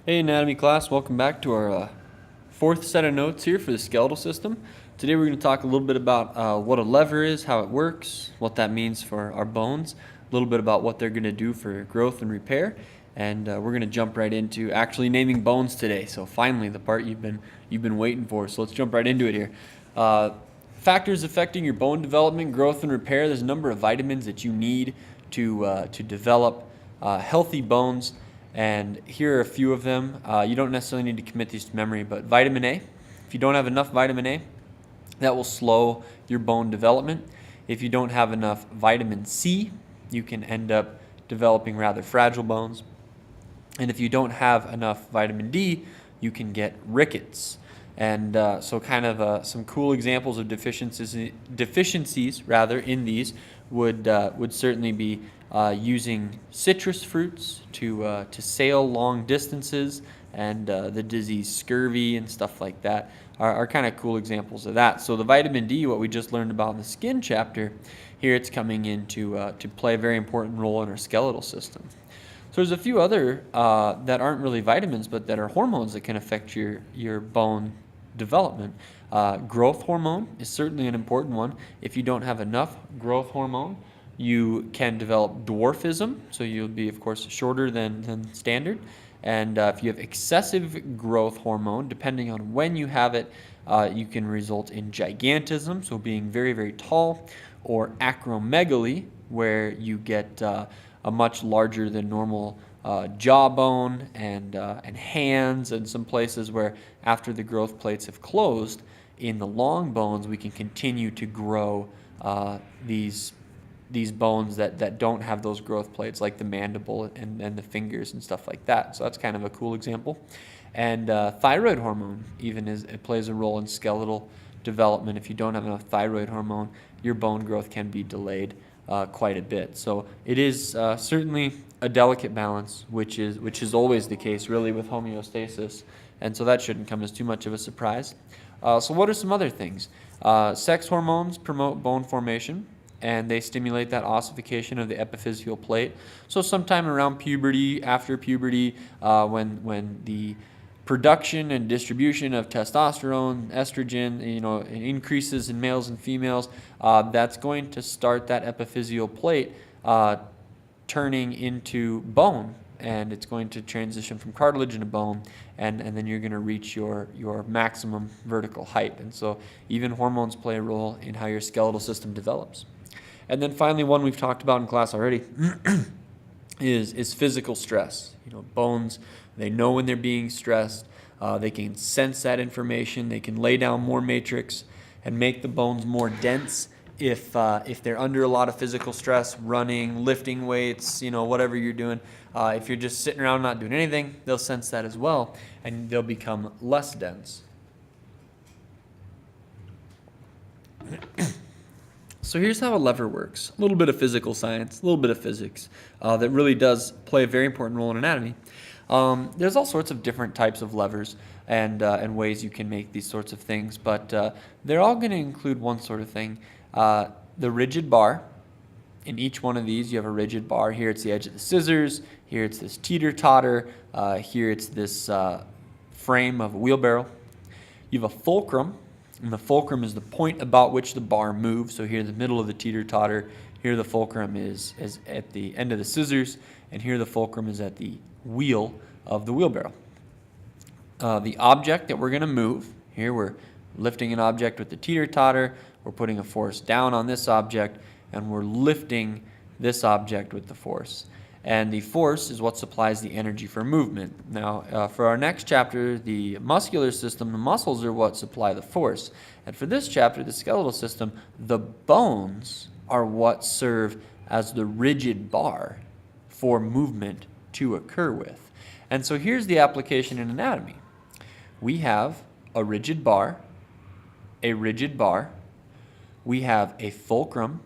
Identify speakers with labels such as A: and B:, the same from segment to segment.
A: Hey anatomy class, welcome back to our fourth set of notes here for the skeletal system. Today we're going to talk a little bit about what a lever is, how it works, what that means for our bones, a little bit about what they're going to do for growth and repair, and we're going to jump right into actually naming bones today. So finally, the part you've been waiting for. So let's jump right into it here. Factors affecting your bone development, growth, and repair. There's a number of vitamins that you need to develop healthy bones. And here are a few of them. You don't necessarily need to commit these to memory, but vitamin A. If you don't have enough vitamin A, that will slow your bone development. If you don't have enough vitamin C, you can end up developing rather fragile bones. And if you don't have enough vitamin D, you can get rickets. And so kind of some cool examples of deficiencies rather in these would certainly be using citrus fruits to sail long distances, and the disease scurvy and stuff like that are kind of cool examples of that. So the vitamin D, what we just learned about in the skin chapter, here it's coming in to play a very important role in our skeletal system. So there's a few other that aren't really vitamins, but that are hormones that can affect your bone development. Growth hormone is certainly an important one. If you don't have enough growth hormone, you can develop dwarfism, so you'll be, of course, shorter than standard. And if you have excessive growth hormone, depending on when you have it, you can result in gigantism, so being very, very tall, or acromegaly, where you get a much larger than normal jawbone and hands, and some places where after the growth plates have closed, in the long bones we can continue to grow these bones that don't have those growth plates, like the mandible and the fingers and stuff like that. So that's kind of a cool example. And thyroid hormone it plays a role in skeletal development. If you don't have enough thyroid hormone, your bone growth can be delayed quite a bit. So it is certainly a delicate balance, which is always the case really with homeostasis, and so that shouldn't come as too much of a surprise. So what are some other things? Sex hormones promote bone formation, and they stimulate that ossification of the epiphyseal plate. So sometime around puberty, after puberty, when the production and distribution of testosterone, estrogen, increases in males and females, that's going to start that epiphyseal plate turning into bone, and it's going to transition from cartilage into bone, and then you're going to reach your maximum vertical height. And so even hormones play a role in how your skeletal system develops. And then finally, one we've talked about in class already is physical stress. Bones, they know when they're being stressed. They can sense that information. They can lay down more matrix and make the bones more dense if they're under a lot of physical stress, running, lifting weights, whatever you're doing. If you're just sitting around not doing anything, they'll sense that as well, and they'll become less dense. So here's how a lever works. A little bit of physical science, a little bit of physics that really does play a very important role in anatomy. There's all sorts of different types of levers and ways you can make these sorts of things, but they're all going to include one sort of thing. The rigid bar. In each one of these, you have a rigid bar. Here it's the edge of the scissors. Here it's this teeter-totter. Here it's this frame of a wheelbarrow. You have a fulcrum. And the fulcrum is the point about which the bar moves. So here, the middle of the teeter-totter, here the fulcrum is at the end of the scissors, and here the fulcrum is at the wheel of the wheelbarrow. The object that we're going to move, here we're lifting an object with the teeter-totter, we're putting a force down on this object, and we're lifting this object with the force. And the force is what supplies the energy for movement. Now, for our next chapter, the muscular system, the muscles are what supply the force. And for this chapter, the skeletal system, the bones are what serve as the rigid bar for movement to occur with. And so here's the application in anatomy. We have a rigid bar, we have a fulcrum,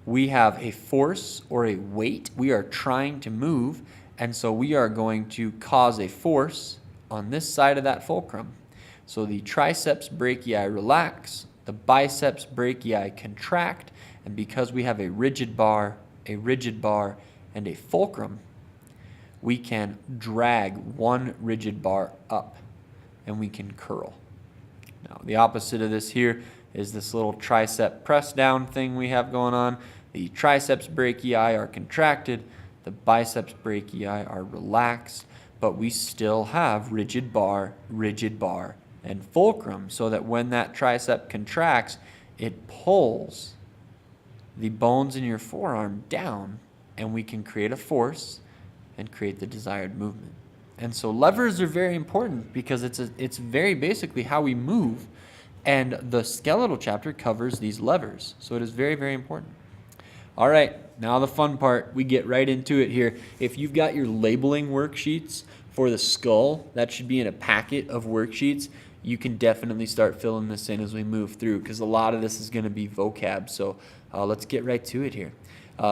A: we have a force or a weight we are trying to move, and so we are going to cause a force on this side of that fulcrum. So the triceps brachii relax, the biceps brachii contract, and because we have a rigid bar, and a fulcrum, we can drag one rigid bar up and we can curl. Now, the opposite of this here is this little tricep press down thing we have going on. The triceps brachii are contracted, the biceps brachii are relaxed, but we still have rigid bar, and fulcrum, so that when that tricep contracts, it pulls the bones in your forearm down, and we can create a force and create the desired movement. And so levers are very important because it's very basically how we move, and the skeletal chapter covers these levers. So it is very, very important. All right, now the fun part, we get right into it here. If you've got your labeling worksheets for the skull, that should be in a packet of worksheets. You can definitely start filling this in as we move through, because a lot of this is going to be vocab. So let's get right to it here.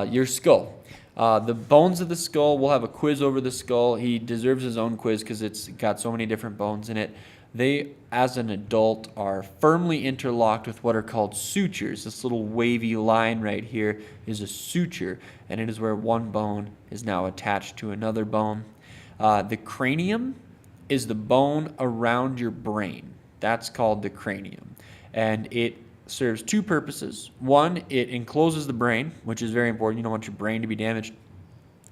A: Your skull. The bones of the skull, we'll have a quiz over the skull. He deserves his own quiz because it's got so many different bones in it. They, as an adult, are firmly interlocked with what are called sutures. This little wavy line right here is a suture, and it is where one bone is now attached to another bone. The cranium is the bone around your brain. That's called the cranium, and it serves two purposes. One, it encloses the brain, which is very important. You don't want your brain to be damaged.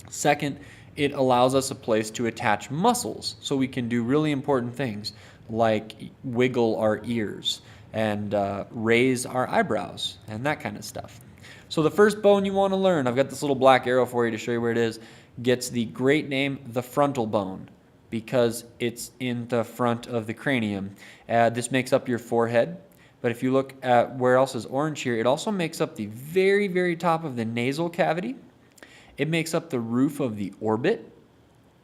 A: Second, it allows us a place to attach muscles so we can do really important things like wiggle our ears and raise our eyebrows and that kind of stuff. So the first bone you want to learn, I've got this little black arrow for you to show you where it is, gets the great name, the frontal bone, because it's in the front of the cranium. This makes up your forehead. But if you look at where else is orange here, it also makes up the very, very top of the nasal cavity. It makes up the roof of the orbit.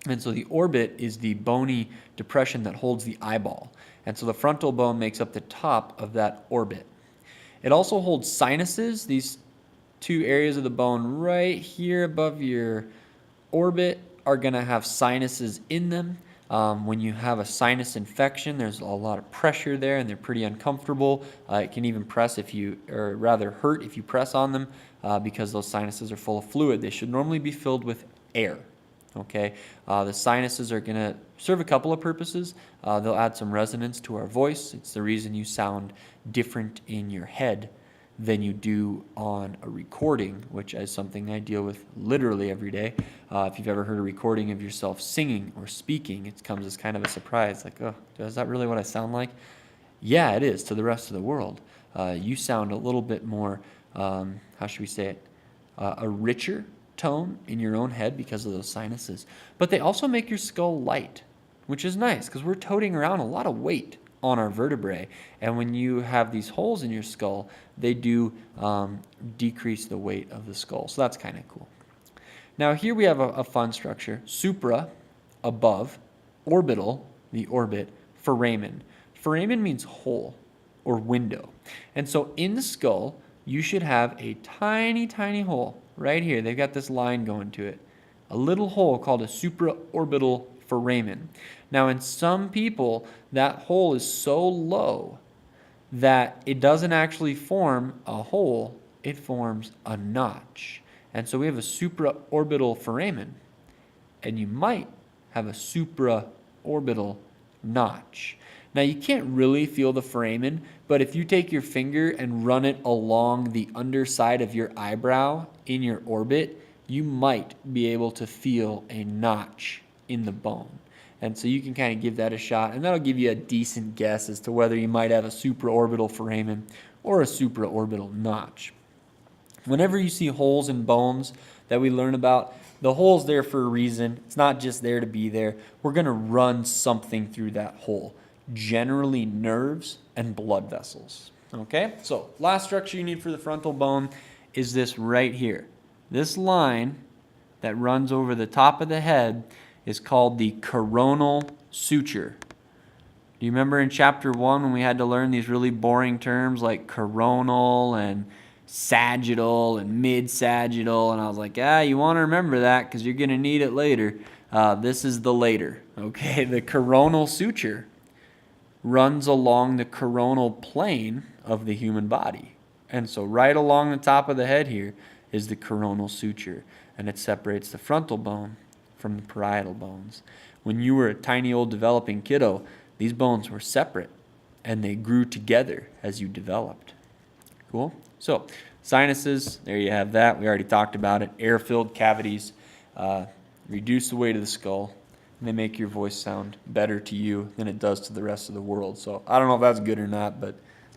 A: And so the orbit is the bony depression that holds the eyeball. And so the frontal bone makes up the top of that orbit. It also holds sinuses, these two areas of the bone right here above your orbit are going to have sinuses in them. When you have a sinus infection, there's a lot of pressure there, and they're pretty uncomfortable. It can even hurt if you press on them, because those sinuses are full of fluid. They should normally be filled with air. Okay, the sinuses are going to serve a couple of purposes. They'll add some resonance to our voice. It's the reason you sound different in your head than you do on a recording, which is something I deal with literally every day. If you've ever heard a recording of yourself singing or speaking, it comes as kind of a surprise, like, oh, is that really what I sound like? Yeah, it is to the rest of the world. You sound a little bit more, how should we say it, a richer tone in your own head because of those sinuses. But they also make your skull light, which is nice because we're toting around a lot of weight on our vertebrae, and when you have these holes in your skull, they do decrease the weight of the skull. So that's kind of cool. Now here we have a fun structure: supra, above, orbital, the orbit, foramen. Foramen means hole or window, and so in the skull you should have a tiny, tiny hole right here. They've got this line going to it, a little hole called a supraorbital foramen. Now in some people, that hole is so low that it doesn't actually form a hole, it forms a notch. And so we have a supraorbital foramen, and you might have a supraorbital notch. Now you can't really feel the foramen, but if you take your finger and run it along the underside of your eyebrow in your orbit, you might be able to feel a notch in the bone. And so you can kind of give that a shot, and that'll give you a decent guess as to whether you might have a supraorbital foramen or a supraorbital notch. Whenever you see holes in bones that we learn about, the hole's there for a reason. It's not just there to be there. We're going to run something through that hole, generally nerves and blood vessels. Okay, so last structure you need for the frontal bone is this right here. This line that runs over the top of the head is called the coronal suture. Do you remember in chapter 1 when we had to learn these really boring terms like coronal and sagittal and mid-sagittal? And I was like, you want to remember that because you're going to need it later. This is the later, okay? The coronal suture runs along the coronal plane of the human body. And so right along the top of the head here is the coronal suture, and it separates the frontal bone from the parietal bones. When you were a tiny old developing kiddo, these bones were separate and they grew together as you developed. Cool? So, sinuses, there you have that. We already talked about it. Air-filled cavities reduce the weight of the skull, and they make your voice sound better to you than it does to the rest of the world. So, I don't know if that's good or not, but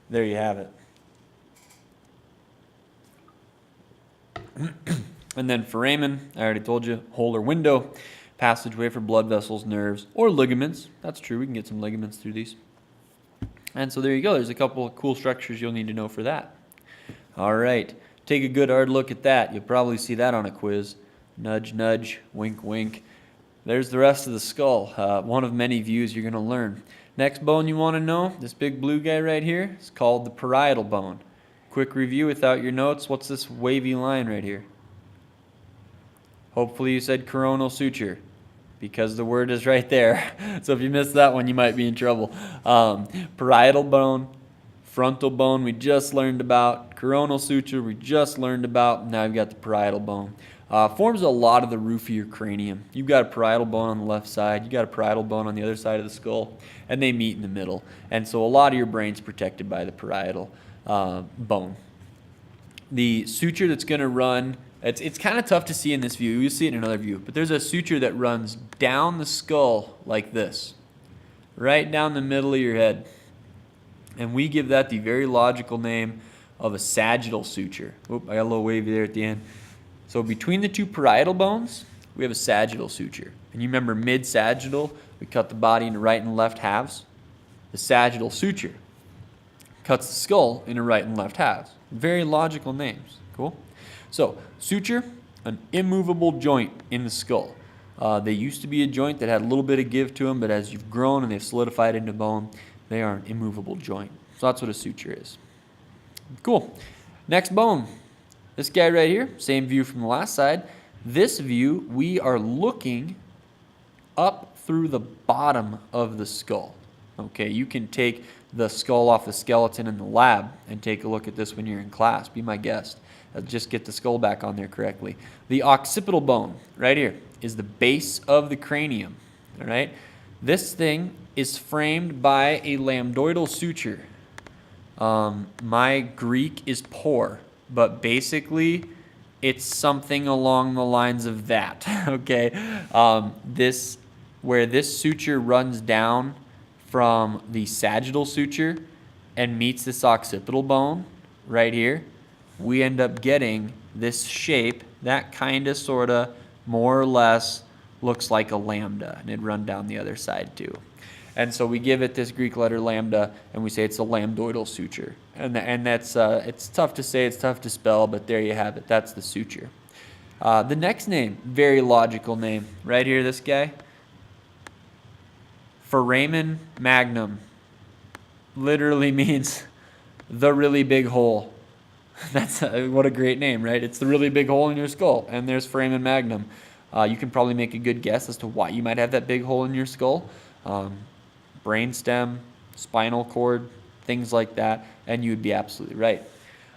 A: there you have it. And then foramen, I already told you, hole or window, passageway for blood vessels, nerves, or ligaments. That's true. We can get some ligaments through these. And so there you go. There's a couple of cool structures you'll need to know for that. All right. Take a good hard look at that. You'll probably see that on a quiz. Nudge, nudge, wink, wink. There's the rest of the skull. One of many views you're going to learn. Next bone you want to know, this big blue guy right here, is called the parietal bone. Quick review without your notes. What's this wavy line right here? Hopefully you said coronal suture, because the word is right there. So if you missed that one, you might be in trouble. Parietal bone, frontal bone we just learned about, coronal suture we just learned about, now you've got the parietal bone. Forms a lot of the roof of your cranium. You've got a parietal bone on the left side, you've got a parietal bone on the other side of the skull, and they meet in the middle. And so a lot of your brain's protected by the parietal bone. The suture that's going to run, it's kind of tough to see in this view. You'll see it in another view. But there's a suture that runs down the skull like this, right down the middle of your head. And we give that the very logical name of a sagittal suture. Oop, I got a little wavy there at the end. So between the two parietal bones, we have a sagittal suture. And you remember mid-sagittal, we cut the body into right and left halves. The sagittal suture cuts the skull into right and left halves. Very logical names. Cool? So, suture, an immovable joint in the skull. They used to be a joint that had a little bit of give to them, but as you've grown and they've solidified into bone, they are an immovable joint. So that's what a suture is. Cool. Next bone. This guy right here, same view from the last side. This view, we are looking up through the bottom of the skull. Okay, you can take the skull off the skeleton in the lab and take a look at this when you're in class. Be my guest. Just get the skull back on there correctly. The occipital bone, right here, is the base of the cranium. All right, this thing is framed by a lambdoidal suture. My Greek is poor, but basically it's something along the lines of that. Okay, where this suture runs down from the sagittal suture and meets this occipital bone right here, we end up getting this shape that kind of, sort of, more or less looks like a lambda, and it'd run down the other side too. And so we give it this Greek letter lambda, and we say it's a lambdoidal suture. And that's it's tough to say, it's tough to spell, but there you have it. That's the suture. The next name, very logical name, right here, this guy. Foramen magnum literally means the really big hole. That's what a great name, right? It's the really big hole in your skull, and there's foramen magnum. You can probably make a good guess as to why you might have that big hole in your skull. Brainstem, spinal cord, things like that, and you would be absolutely right.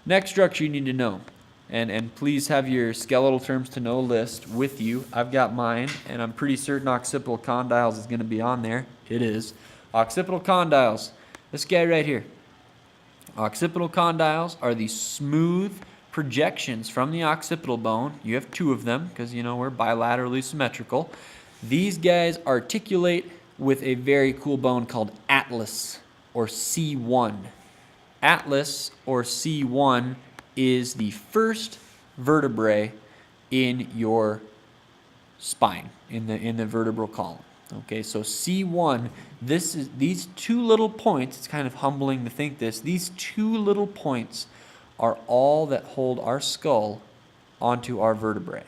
A: Next structure you need to know, and please have your skeletal terms to know list with you. I've got mine, and I'm pretty certain occipital condyles is going to be on there. It is. Occipital condyles, this guy right here. Occipital condyles are the smooth projections from the occipital bone. You have two of them because, we're bilaterally symmetrical. These guys articulate with a very cool bone called atlas or C1. Atlas or C1 is the first vertebrae in your spine, in the vertebral column. Okay, so C1, these two little points, it's kind of humbling to think this, these two little points are all that hold our skull onto our vertebrae.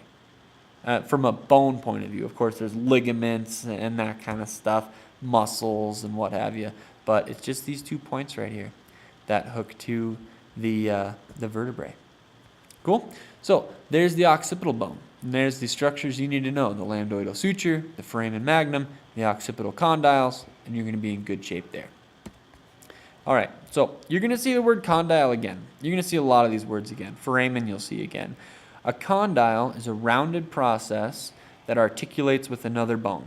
A: From a bone point of view, of course, there's ligaments and that kind of stuff, muscles and what have you, but it's just these 2 points right here that hook to the vertebrae. Cool? So there's the occipital bone. And there's the structures you need to know, the lambdoidal suture, the foramen magnum, the occipital condyles, and you're going to be in good shape there. All right, so you're going to see the word condyle again. You're going to see a lot of these words again. Foramen you'll see again. A condyle is a rounded process that articulates with another bone.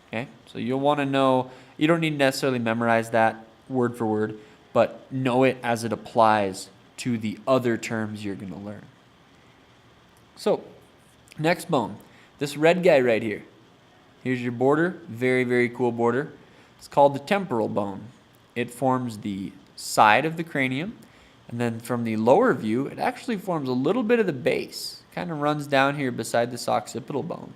A: Okay, so you'll want to know, you don't need to necessarily memorize that word for word, but know it as it applies to the other terms you're going to learn. So, next bone, this red guy right here. Here's your border, very, very cool border. It's called the temporal bone. It forms the side of the cranium, and then from the lower view, it actually forms a little bit of the base. Kind of runs down here beside this occipital bone.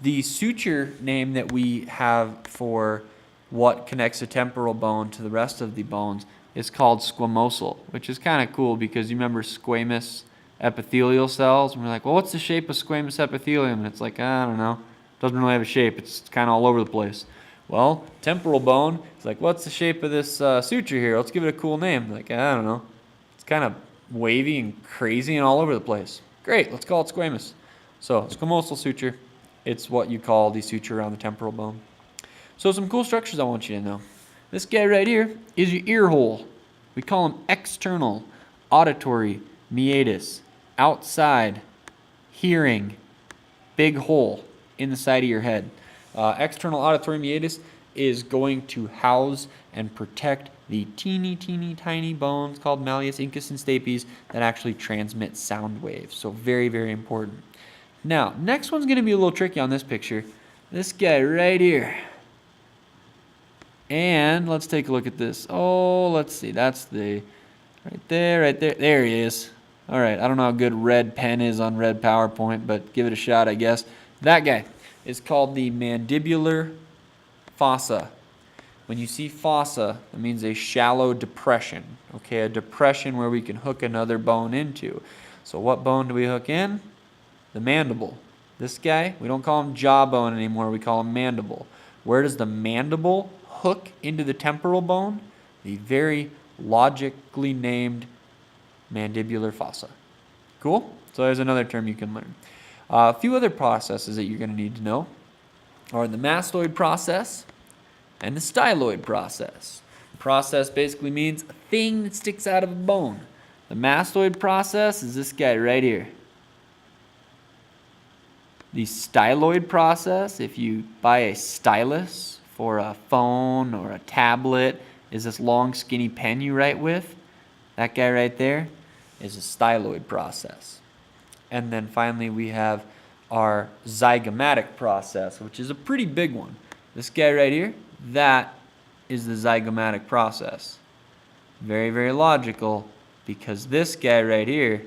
A: The suture name that we have for what connects the temporal bone to the rest of the bones is called squamosal, which is kind of cool because you remember squamous epithelial cells, and we're like, well, what's the shape of squamous epithelium? And it's like, I don't know. Doesn't really have a shape. It's kind of all over the place. Well, temporal bone, it's like, what's the shape of this suture here? Let's give it a cool name. Like, I don't know. It's kind of wavy and crazy and all over the place. Great, let's call it squamous. So, squamosal suture, it's what you call the suture around the temporal bone. So, some cool structures I want you to know. This guy right here is your ear hole. We call him external auditory meatus. Outside, hearing, big hole in the side of your head. External auditory meatus is going to house and protect the teeny, teeny, tiny bones called malleus, incus, and stapes that actually transmit sound waves. So very, very important. Now, next one's going to be a little tricky on this picture. This guy right here. And let's take a look at this. Oh, let's see. That's the right there, right there. There he is. All right. I don't know how good red pen is on red PowerPoint, but give it a shot, I guess. That guy is called the mandibular fossa. When you see fossa, it means a shallow depression. Okay, a depression where we can hook another bone into. So what bone do we hook in? The mandible. This guy, we don't call him jawbone anymore. We call him mandible. Where does the mandible hook into the temporal bone? The very logically named mandibular fossa. Cool? So there's another term you can learn. A few other processes that you're going to need to know are the mastoid process and the styloid process. Process basically means a thing that sticks out of a bone. The mastoid process is this guy right here. The styloid process, if you buy a stylus for a phone or a tablet, is this long skinny pen you write with. That guy right there is a styloid process. And then finally we have our zygomatic process, which is a pretty big one. This guy right here, that is the zygomatic process. Very, very logical, because this guy right here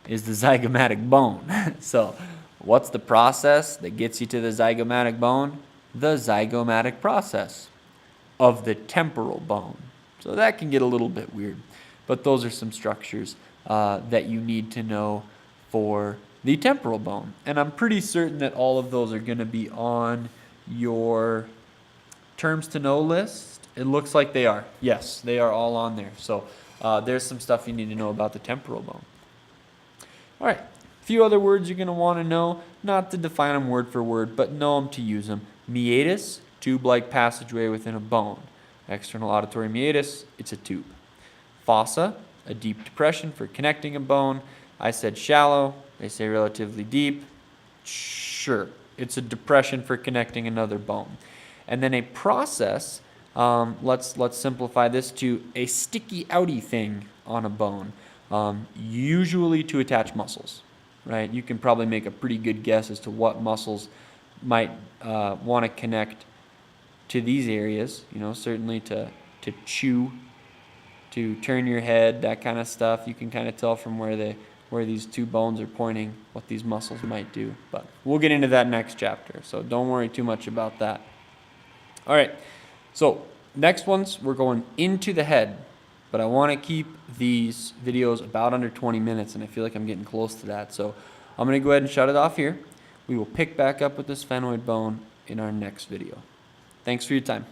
A: is the zygomatic bone. So what's the process that gets you to the zygomatic bone? The zygomatic process of the temporal bone. So that can get a little bit weird, but those are some structures that you need to know for the temporal bone. And I'm pretty certain that all of those are going to be on your terms to know list. It looks like they are. Yes, they are all on there. So there's some stuff you need to know about the temporal bone. All right, a few other words you're going to want to know, not to define them word for word, but know them to use them. Meatus, tube-like passageway within a bone. External auditory meatus, it's a tube. Fossa, a deep depression for connecting a bone. I said shallow, they say relatively deep. Sure, it's a depression for connecting another bone. And then a process, let's simplify this to a sticky outy thing on a bone, usually to attach muscles, right? You can probably make a pretty good guess as to what muscles might want to connect to these areas, you know, certainly to chew, to turn your head, that kind of stuff. You can kind of tell from where these two bones are pointing what these muscles might do. But we'll get into that next chapter, so don't worry too much about that. All right, so next ones, we're going into the head, but I want to keep these videos about under 20 minutes, and I feel like I'm getting close to that. So I'm going to go ahead and shut it off here. We will pick back up with the sphenoid bone in our next video. Thanks for your time.